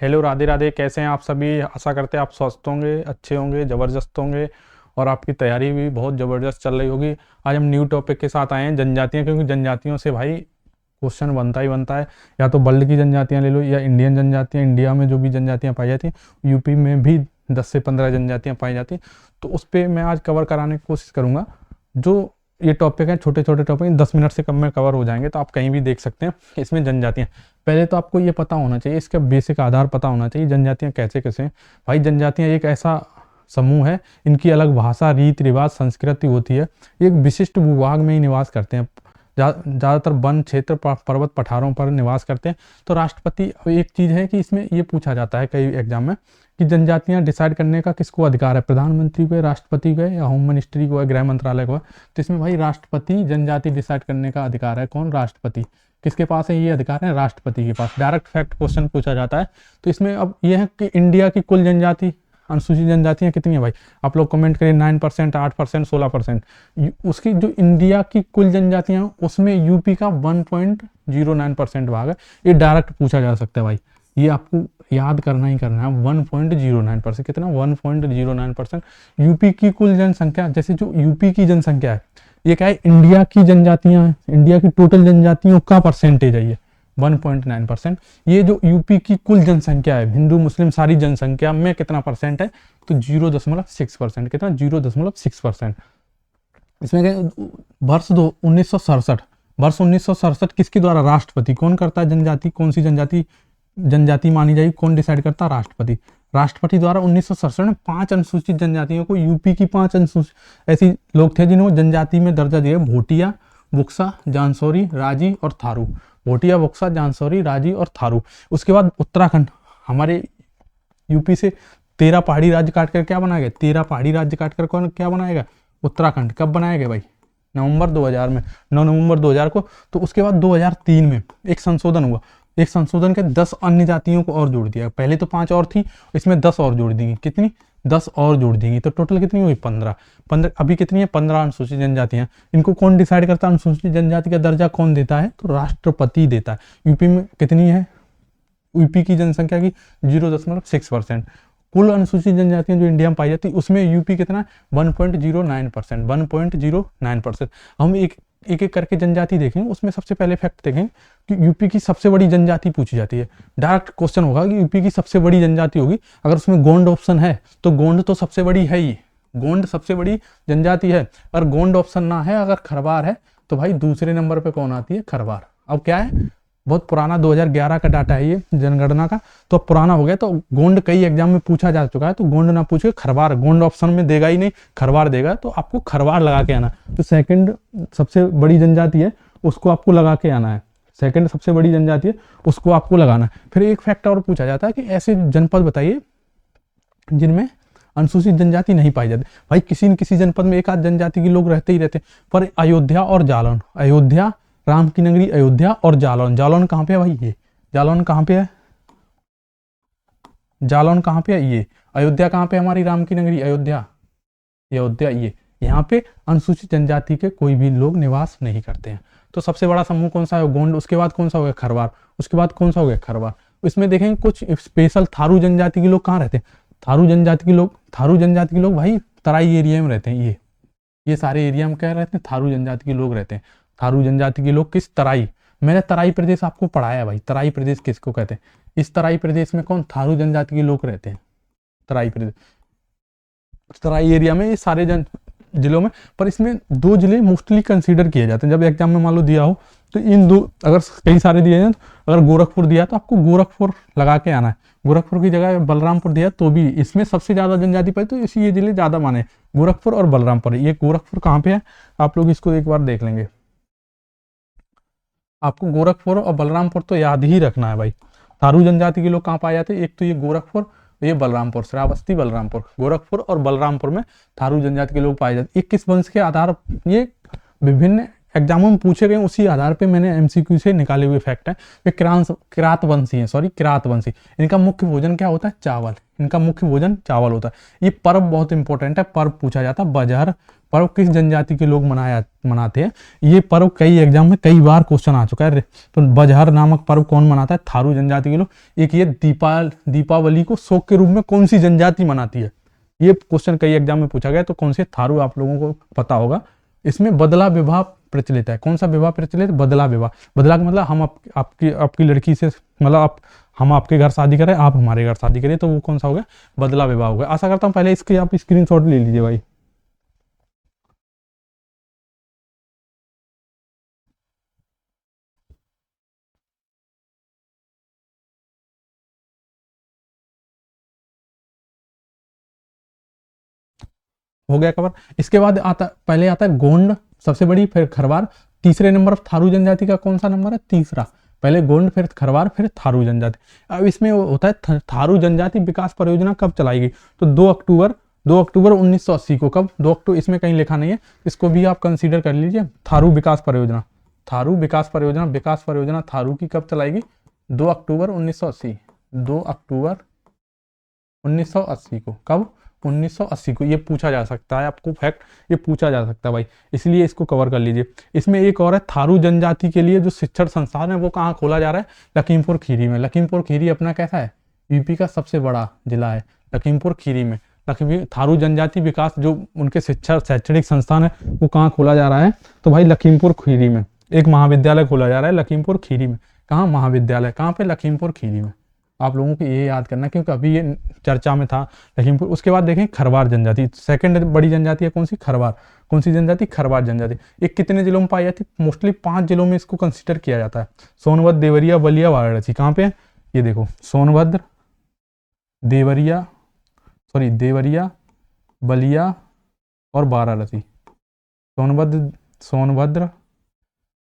Hello, Radhe Radhe. कैसे हैं आप सभी? आशा करते हैं आप स्वस्थ होंगे, अच्छे होंगे, ज़बरदस्त होंगे और आपकी तैयारी भी बहुत ज़बरदस्त चल रही होगी। आज हम न्यू टॉपिक के साथ आए हैं, जनजातियां, क्योंकि जनजातियों से भाई क्वेश्चन बनता ही बनता है। या तो वर्ल्ड की जनजातियां ले लो या इंडियन जनजातियां। इंडिया में जो भी जनजातियां पाई जाती हैं, यूपी में भी 10 से 15 जनजातियां पाई जाती हैं। तो उस पर मैं आज कवर कराने की कोशिश करूँगा। जो ये टॉपिक है, छोटे छोटे टॉपिक 10 मिनट से कम में कवर हो जाएंगे, तो आप कहीं भी देख सकते हैं। इसमें जनजातियां, पहले तो आपको ये पता होना चाहिए, इसका बेसिक आधार पता होना चाहिए, जनजातियां कैसे कैसे हैं। भाई जनजातियां एक ऐसा समूह है, इनकी अलग भाषा, रीति रिवाज, संस्कृति होती है। ये एक विशिष्ट भूभाग में ही निवास करते हैं। ज़्यादातर वन क्षेत्र, पर्वत पठारों पर निवास करते हैं। तो राष्ट्रपति, एक चीज़ है कि इसमें ये पूछा जाता है कई एग्जाम में कि जनजातियां डिसाइड करने का किसको अधिकार है, प्रधानमंत्री को, राष्ट्रपति को, या होम मिनिस्ट्री को, गृह मंत्रालय को। तो इसमें भाई राष्ट्रपति जनजाति डिसाइड करने का अधिकार है। कौन? राष्ट्रपति। किसके पास है ये अधिकार? है राष्ट्रपति के पास। डायरेक्ट फैक्ट क्वेश्चन पूछा जाता है। तो इसमें अब ये है कि इंडिया की कुल जनजाति, अनुसूचित जनजातियां कितनी है भाई? आप लोग कमेंट करिए। 9%, 8%, 16%। उसकी जो इंडिया की कुल जनजातियां, उसमें यूपी का 1.09% भाग है। ये डायरेक्ट पूछा जा सकता है भाई, ये आपको याद करना ही करना है। 1.09%, कितना? 1.09%। यूपी की कुल जनसंख्या, जैसे जो यूपी की जनसंख्या है, ये क्या है? इंडिया की जनजातियां हैं, इंडिया की टोटल जनजातियों का परसेंटेज है ये 1.9%। ये जो यूपी की कुल जनसंख्या है, हिंदू मुस्लिम सारी जनसंख्या में कितना परसेंट है? तो 0.6%। कितना? 0.6%। इसमें क्या? वर्ष 1967, वर्ष 1967 किसके द्वारा? राष्ट्रपति। कौन करता है जनजाति, कौन सी जनजाति मानी जाएगी, कौन डिसाइड करता? राष्ट्रपति। राष्ट्रपति द्वारा 1967 में 5 अनुसूचित जनजातियों को, यूपी की 5 अनुसूचित ऐसी लोग थे जिन्होंने जनजाति में दर्जा दिया। भोटिया, बुक्सा, जांसौरी, राजी और थारू। भोटिया, बुक्सा, जांसौरी, राजी और थारू। उसके बाद उत्तराखंड, हमारे यूपी से 13 पहाड़ी राज्य काटकर क्या बनाया गया? 13 पहाड़ी राज्य काटकर कौन क्या बनाएगा? उत्तराखंड। कब बनाया गया भाई? नवंबर 2000 में, 9 नवंबर 2000 को। तो उसके बाद 2003 में एक संशोधन हुआ। एक संशोधन के 10 अन्य जातियों को और जोड़ दिया। पहले तो 5 और थी, इसमें 10 और जोड़ दी। कितनी? 10 और जोड़ देंगी, तो टोटल कितनी हुई? 15। अभी कितनी है? 15 अनुसूचित जनजातियां। इनको कौन डिसाइड करता है? अनुसूचित जनजाति का दर्जा कौन देता है? तो राष्ट्रपति देता है। यूपी में कितनी है? यूपी की जनसंख्या की 0.6%। कुल अनुसूचित जनजातियां जो इंडिया में पाई जाती है, उसमें यूपी कितना? 1.09%। 1.09%। हम एक एक करके जनजाति देखेंगे। उसमें सबसे पहले फैक्ट देखेंगे कि यूपी की सबसे बड़ी जनजाति पूछी जाती है। डायरेक्ट क्वेश्चन होगा कि यूपी की सबसे बड़ी जनजाति होगी। अगर उसमें गोंड ऑप्शन है तो गोंड तो सबसे बड़ी है ही, गोंड सबसे बड़ी जनजाति है। अगर गोंड ऑप्शन ना है, अगर खरवार है, तो भाई दूसरे नंबर पे कौन आती है? खरवार। अब क्या है, बहुत पुराना 2011 का डाटा है ये जनगणना का, तो अब पुराना हो गया। तो गोंड कई एग्जाम में पूछा जा चुका है, तो गोंड ना पूछे, खरवार। गोंड ऑप्शन में देगा ही नहीं, खरवार देगा, तो आपको खरवार लगा के आना। तो सेकंड सबसे बड़ी जनजाति है, उसको आपको लगा के आना है। सेकंड सबसे बड़ी जनजाति है, उसको आपको लगाना है। फिर एक फैक्ट और पूछा जाता है कि ऐसे जनपद बताइए जिनमें अनुसूचित जनजाति नहीं पाई जाती। भाई किसी न किसी जनपद में एक आध जनजाति के लोग रहते ही रहते, पर अयोध्या और जालौन, अयोध्या, राम की नगरी अयोध्या और जालौन। जालौन कहाँ पे है भाई? ये जालौन कहाँ पे है? जालौन कहाँ पे है? ये अयोध्या कहाँ पे? हमारी राम की नगरी अयोध्या, अयोध्या। ये यहाँ पे अनुसूचित जनजाति के कोई भी लोग निवास नहीं करते हैं। तो सबसे बड़ा समूह कौन सा है? गोंड। उसके बाद कौन सा हो गया? खरवार। उसके बाद कौन सा हो गया? खरवार। इसमें देखेंगे कुछ स्पेशल थारू जनजाति के लोग कहाँ रहते हैं? थारू जनजाति के लोग भाई तराई एरिया में रहते हैं। ये सारे एरिया में क्या रहते हैं? थारू जनजाति के लोग रहते हैं। थारू जनजाति के लोग किस? तराई। मैंने तराई प्रदेश आपको पढ़ाया है भाई। तराई प्रदेश किसको कहते हैं? इस तराई प्रदेश में कौन? थारू जनजाति के लोग रहते हैं। तराई प्रदेश, तराई एरिया में ये सारे जिलों में। पर इसमें 2 जिले मोस्टली कंसीडर किए जाते हैं। जब एग्जाम में मान लो दिया हो तो इन 2, अगर कई सारे दिए हैं, तो अगर गोरखपुर दिया तो आपको गोरखपुर लगा के आना है। गोरखपुर की जगह बलरामपुर दिया तो भी इसमें सबसे ज्यादा जनजाति पाई, तो इसी ये जिले ज्यादा माने, गोरखपुर और बलरामपुर। ये गोरखपुर कहाँ पे है? आप लोग इसको एक बार देख लेंगे। आपको गोरखपुर और बलरामपुर तो याद ही रखना है भाई। थारू जनजाति के लोग कहाँ पाए जाते हैं? एक तो ये गोरखपुर, ये बलरामपुर, श्रावस्ती, बलरामपुर, गोरखपुर और बलरामपुर में थारू जनजाति के लोग पाए जाते हैं। ये किस वंश के आधार, ये विभिन्न एग्जामों में पूछे गए, उसी आधार पे मैंने एमसीक्यू से निकाले हुए फैक्ट है। ये किरात वंशी है, किरात वंशी। इनका मुख्य भोजन क्या होता है? चावल। इनका मुख्य भोजन चावल होता है। ये पर्व बहुत इंपॉर्टेंट है, पर्व पूछा जाता है। बजहर पर्व किस जनजाति के लोग मनाते हैं? ये पर्व कई एग्जाम में कई बार क्वेश्चन आ चुका है। तो बजहर नामक पर्व कौन मनाता है? थारू जनजाति के लोग। एक ये दीपावली को शोक के रूप में कौन सी जनजाति मनाती है? ये क्वेश्चन कई एग्जाम में पूछा गया। तो कौन से? थारू, आप लोगों को पता होगा। इसमें बदला विवाह प्रचलित है। कौन सा विवाह प्रचलित? बदला विवाह। बदला का मतलब हम आपकी लड़की से, मतलब हम आपके घर शादी करें, आप हमारे घर शादी करें, तो वो कौन सा हो गया? बदला विवाह हो गया। आशा करता हूँ पहले इसके आप स्क्रीनशॉट ले लीजिए भाई। हो गया कवर। इसके बाद पहले आता है गोंड, सबसे बड़ी, फिर खरवार। तीसरे नंबर पर थारू जनजाति का कौन सा नंबर है? तीसरा। पहले गोंड, फिर खरवार, फिर थारू जनजाति। अब इसमें होता है थारू जनजाति विकास परियोजना कब चलाई गई? तो 2 अक्टूबर 1980 को। कब? 2 अक्टूबर। इसमें कहीं लिखा नहीं है, इसको भी आप कंसीडर कर लीजिए। थारू विकास परियोजना, थारू विकास परियोजना थारू की कब चलाई गई? 2 अक्टूबर 1980। 2 अक्टूबर 1980 को। कब? 1980 को। ये पूछा जा सकता है आपको, फैक्ट ये पूछा जा सकता है भाई, इसलिए इसको कवर कर लीजिए। इसमें एक और है, थारू जनजाति के लिए जो शिक्षण संस्थान है वो कहाँ खोला जा रहा है? लखीमपुर खीरी में। लखीमपुर खीरी अपना कैसा है? यूपी का सबसे बड़ा जिला है लखीमपुर खीरी में। थारू जनजाति विकास जो उनके शैक्षणिक संस्थान है वो कहाँ खोला जा रहा है? तो भाई लखीमपुर खीरी में। एक महाविद्यालय खोला जा रहा है लखीमपुर खीरी में। कहाँ? महाविद्यालय कहाँ पे? लखीमपुर खीरी में। आप लोगों को ये याद करना क्योंकि अभी ये चर्चा में था लखीमपुर। उसके बाद देखें खरवार जनजाति, सेकंड बड़ी जनजाति है कौन सी? खरवार। कौन सी जनजाति? खरवार जनजाति। ये कितने जिलों में पाई जाती है? मोस्टली 5 जिलों में इसको कंसिडर किया जाता है। सोनभद्र, देवरिया, बलिया, वाराणसी। कहाँ पे है? ये देखो, सोनभद्र, देवरिया, देवरिया, बलिया और वाराणसी। सोनभद्र,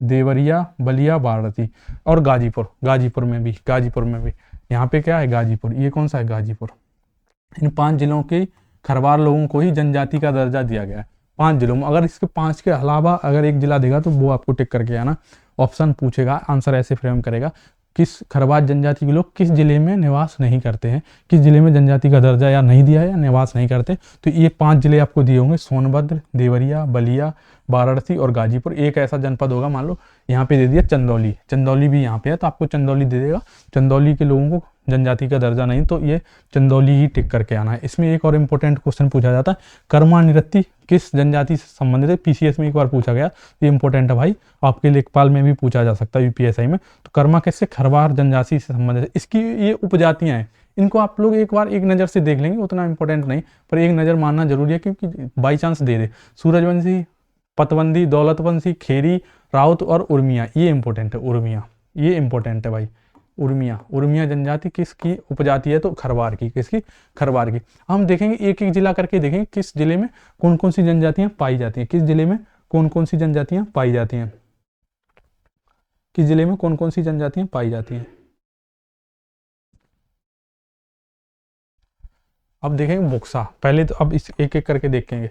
देवरिया, बलिया, वाराणसी और गाजीपुर में भी। यहाँ पे क्या है? गाजीपुर। ये कौन सा है? गाजीपुर। इन 5 जिलों के खरवार लोगों को ही जनजाति का दर्जा दिया गया है। 5 जिलों में। अगर इसके 5 के अलावा अगर एक जिला देगा तो वो आपको टिक करके आना। ऑप्शन पूछेगा, आंसर ऐसे फ्रेम करेगा, किस खरवार जनजाति के लोग किस जिले में निवास नहीं करते हैं, किस जिले में जनजाति का दर्जा या नहीं दिया है या निवास नहीं करते। तो ये 5 जिले आपको दिए होंगे, सोनभद्र, देवरिया, बलिया, वाराणसी और गाजीपुर। एक ऐसा जनपद होगा, मान लो यहाँ पे दे दिया चंदौली भी यहाँ पे है, तो आपको चंदौली दे देगा। चंदौली के लोगों को जनजाति का दर्जा नहीं, तो ये चंदौली ही टिक करके आना है। इसमें एक और इम्पोर्टेंट क्वेश्चन पूछा जाता है, कर्मा निरत्ति किस जनजाति से संबंधित है? पीसीएस में एक बार पूछा गया, ये इंपॉर्टेंट है भाई, आपके लेखपाल में भी पूछा जा सकता है, यूपीएसआई में। तो कर्मा किससे? खरवार जनजाति से संबंधित है। इसकी ये उपजातियां हैं, इनको आप लोग एक बार एक नज़र से देख लेंगे, उतना इंपॉर्टेंट नहीं, पर एक नज़र मानना जरूरी है क्योंकि बाई चांस दे सूरजवंशी, पतवंदी, दौलतवंशी, खेरी, राउत और उर्मिया। ये इंपॉर्टेंट है, उर्मिया, ये इंपॉर्टेंट है भाई। उर्मिया जनजाति किसकी उपजाति है? तो खरवार की। किसकी? खरवार की। हम देखेंगे एक एक जिला करके, देखेंगे किस जिले में कौन कौन सी जनजातियां पाई जाती हैं, किस जिले में कौन कौन सी जनजातियां पाई जाती हैं, किस जिले में कौन कौन सी जनजातियां पाई जाती हैं। अब देखेंगे बुक्सा, पहले तो अब इस एक एक करके देखेंगे।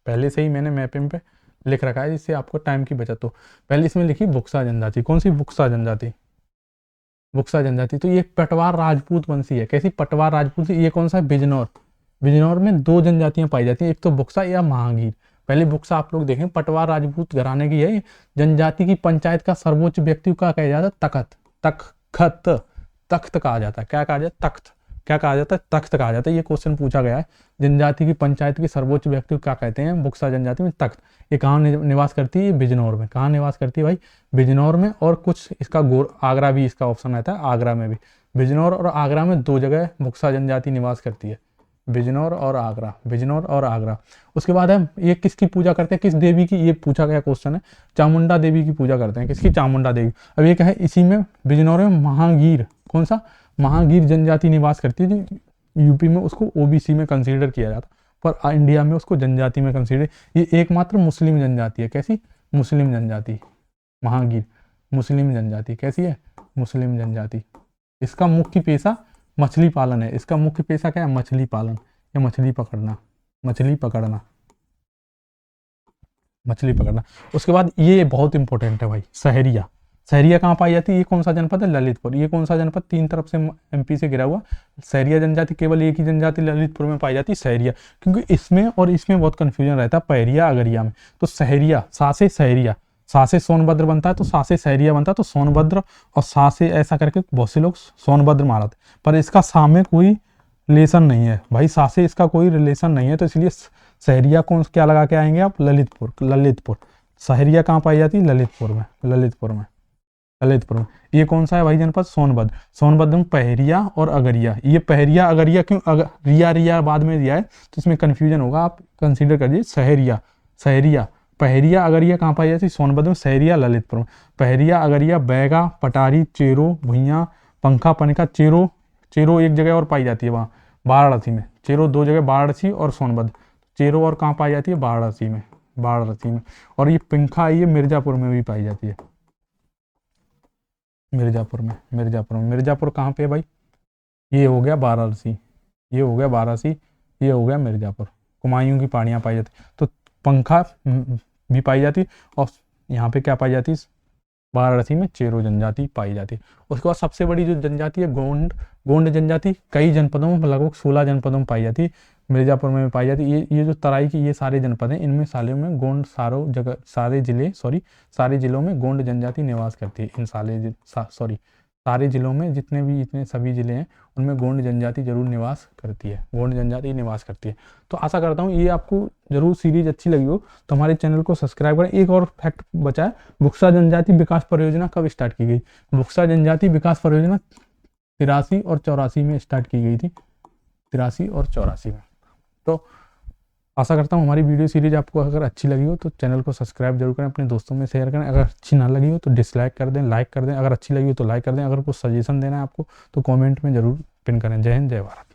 पहले से ही मैंने मैपिंग पे लिख रखा है जिससे आपको टाइम की बचत हो। पहले इसमें लिखी बुक्सा जनजाति। कौन सी? बुक्सा जनजाति। बुक्सा जनजाति तो ये पटवार राजपूत वंशी है। कैसी? पटवार राजपूत। ये कौन सा है? बिजनौर में 2 जनजातियां पाई जाती हैं, एक तो बुक्सा या महागीर। पहले बुक्सा आप लोग देखें, पटवार राजपूत घराने की है। जनजाति की पंचायत का सर्वोच्च व्यक्ति का कहा जाता है तख्त कहा जाता है। क्या कहा जाता है? तख्त। क्या कहा जाता है? तख्त कहा जाता है। ये क्वेश्चन पूछा गया है, जनजाति की पंचायत के सर्वोच्च व्यक्ति को क्या कहते हैं? बुक्सा जनजाति में तख्त। ये कहाँ निवास करती है? बिजनौर में। कहाँ निवास करती है भाई? बिजनौर में। और कुछ इसका आगरा भी इसका ऑप्शन आता है, आगरा में भी। बिजनौर और आगरा में 2 जगह बुक्सा जनजाति निवास करती है, बिजनौर और आगरा। उसके बाद है ये किसकी पूजा करते हैं? किस देवी की? ये पूछा गया क्वेश्चन है, चामुंडा देवी की पूजा करते हैं। किसकी? चामुंडा देवी। अब ये क्या है? इसी में बिजनौर में महागीर, कौन सा? महागीर जनजाति निवास करती है, जो यूपी में उसको ओबीसी में कंसीडर किया जाता, पर इंडिया में उसको जनजाति में कंसीडर। ये एकमात्र मुस्लिम जनजाति है। कैसी? मुस्लिम जनजाति। महागीर मुस्लिम जनजाति। कैसी है? मुस्लिम जनजाति। इसका मुख्य पेशा मछली पालन है। इसका मुख्य पेशा क्या है? मछली पालन या मछली पकड़ना। उसके बाद ये बहुत इंपॉर्टेंट है भाई, सहरिया। सहरिया कहाँ पाई जाती है? ये कौन सा जनपद है? ललितपुर। ये कौन सा जनपद? तीन तरफ से एमपी से घिरा हुआ। सहरिया जनजाति केवल एक ही जनजाति ललितपुर में पाई जाती है, सहरिया। क्योंकि इसमें और इसमें बहुत कंफ्यूजन रहता है, पहरिया अगरिया में। तो सहरिया, सा से सहरिया, सा से सोनभद्र बनता है तो सा से सहरिया बनता है, तो सोनभद्र और सा से ऐसा करके बहुत से लोग सोनभद्र मारते, पर इसका सा में कोई रिलेशन नहीं है भाई, सा से इसका कोई रिलेशन नहीं है, तो इसलिए सहरिया को क्या लगा के आएंगे आप? ललितपुर। ललितपुर। सहरिया कहाँ पाई जाती है? ललितपुर में। ललितपुर में। ललितपुर में। ये कौन सा है भाई जनपद? सोनभद्र। सोनभद्र में पहरिया और अगरिया। ये पहरिया अगरिया क्यों रिया रिया बाद में दिया है, तो इसमें कंफ्यूजन होगा, आप कंसीडर करिए सहरिया। सहरिया, पहरिया अगरिया कहाँ पाई जाती है? सोनभद्र में। सहरिया ललितपुर में। पहरिया अगरिया बैगा, पटारी, चेरो, भुइयां, पंखा, पनका, चेरो। चेरो एक जगह और पाई जाती है वहाँ वाराणसी में। चेरो दो जगह, वाराणसी और सोनभद्र। चेरो और कहाँ पाई जाती है? वाराणसी में। वाराणसी में। और ये पंखा ये मिर्जापुर में भी पाई जाती है। मिर्जापुर में। मिर्जापुर में। मिर्जापुर कहाँ पे है भाई? ये हो गया वाराणसी, ये हो गया वाराणसी, ये हो गया मिर्जापुर। कुमायूं की पहाड़ियाँ पाई जाती, तो पंखा भी पाई जाती, और यहाँ पे क्या पाई जाती? वाराणसी में चेरो जनजाति पाई जाती है। उसके बाद सबसे बड़ी जो जनजाति है गोंड। गोंड जनजाति कई जनपदों में, लगभग 16 जनपदों में पाई जाती है। मिर्जापुर में पाई जाती है। ये जो तराई की ये सारे जनपद हैं, इनमें सालों में गोंड सारों जगह सारे जिलों में गोंड जनजाति निवास करती है। इन सारे जिलों में जितने भी इतने सभी जिले हैं उनमें गोंड जनजाति जरूर निवास करती है। गोंड जनजाति निवास करती है। तो आशा करता हूँ ये आपको जरूर सीरीज अच्छी लगी हो, तो हमारे चैनल को सब्सक्राइब करें। एक और फैक्ट बचा है, बुक्सा जनजाति विकास परियोजना कब स्टार्ट की गई? बुक्सा जनजाति विकास परियोजना 83 और 84 में स्टार्ट की गई थी। 83 और 84 में। तो आशा करता हूँ हमारी वीडियो सीरीज आपको अगर अच्छी लगी हो तो चैनल को सब्सक्राइब जरूर करें, अपने दोस्तों में शेयर करें। अगर अच्छी ना लगी हो तो डिसलाइक कर दें, लाइक कर दें। अगर अच्छी लगी हो तो लाइक कर दें। अगर कुछ सजेशन देना है आपको तो कमेंट में जरूर पिन करें। जय हिंद, जय भारत।